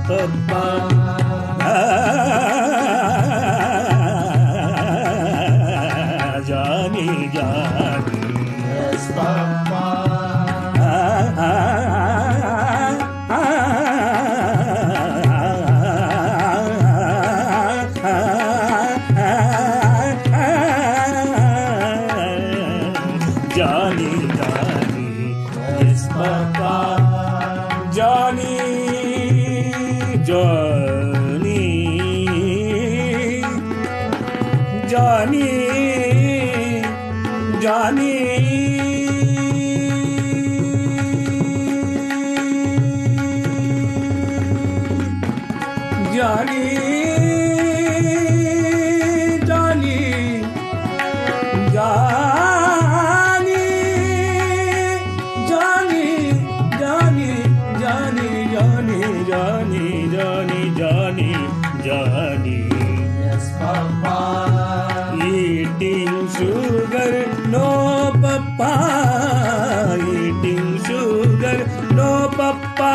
papa. Johnny, Johnny, Yes, Papa. Johnny, Johnny, yes, Papa. Johnny, Johnny, Johnny, Johnny. Johnny, Johnny, Johnny, Johnny, Johnny, Johnny, Johnny, Johnny, Johnny, Johnny, Johnny. Yes, Papa. Eating sugar, no papa. Eating sugar, no papa.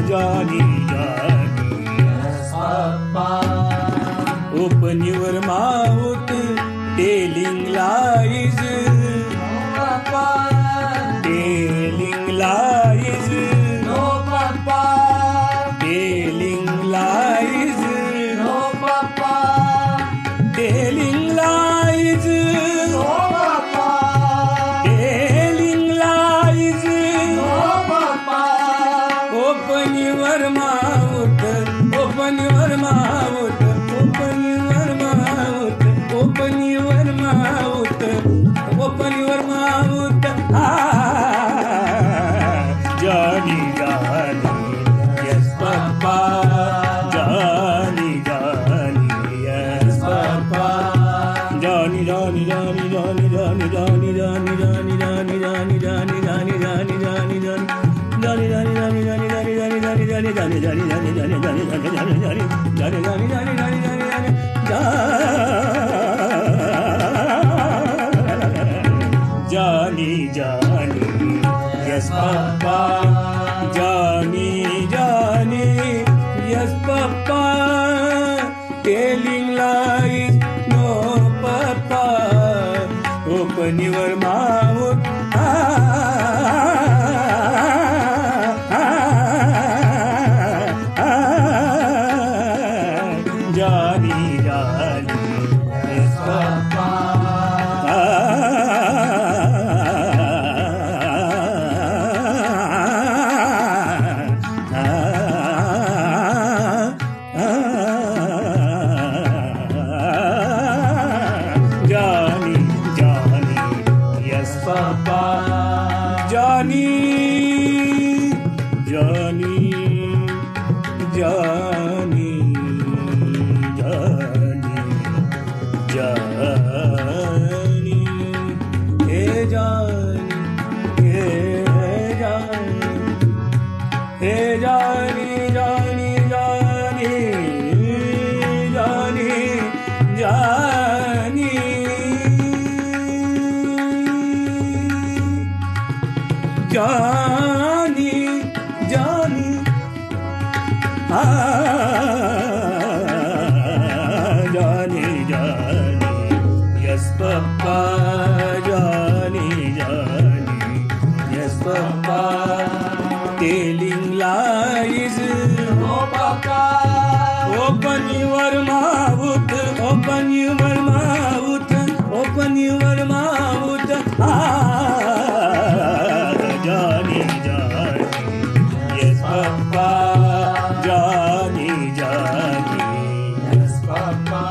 Johnny, Johnny. Yes, Papa. Open your mouth, telling lies. No, Papa. Telling lies. No, Papa. Telling lies. No, Papa. Telling lies. No, Papa. Telling lies. No, Papa. Open your mouth. Open your mouth. Open your mouth. Open your mouth. Open your mouth. Johnny, Johnny, yes, Papa. Johnny, Johnny, yes, Papa. Johnny, Johnny, Johnny, Johnny, Johnny, Johnny, Johnny, Johnny, Johnny, Johnny, Johnny, Johnny, Johnny, Johnny, Johnny. Johnny, Johnny, Johnny, Johnny, Johnny, Johnny, Johnny, Johnny, Johnny, Johnny, Johnny, Johnny, Johnny, Johnny, Johnny, Johnny, Johnny, Johnny, Johnny, yes, Papa. Johnny, Johnny, yes, Papa. Telling lies, no, Papa. Open your mouth. Johnny, Johnny, yes, Papa. Johnny, Johnny, yes, Papa. Johnny, Johnny, Johnny, Johnny, Johnny, hey Johnny, hey Johnny, hey Johnny, Johnny, Johnny, Johnny, Johnny. Johnny, Johnny, Johnny, Johnny, yes, Papa. Johnny, Johnny, yes, Papa. Telling lies, No, Papa. open your mouth, open your mouth, open your mouth. Johnny, Johnny, yes, Papa. Johnny, Johnny, Yes, Papa.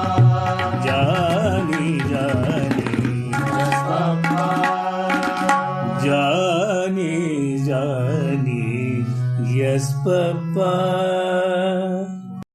Johnny, Johnny, Yes, Papa. Johnny, Johnny, yes, Papa.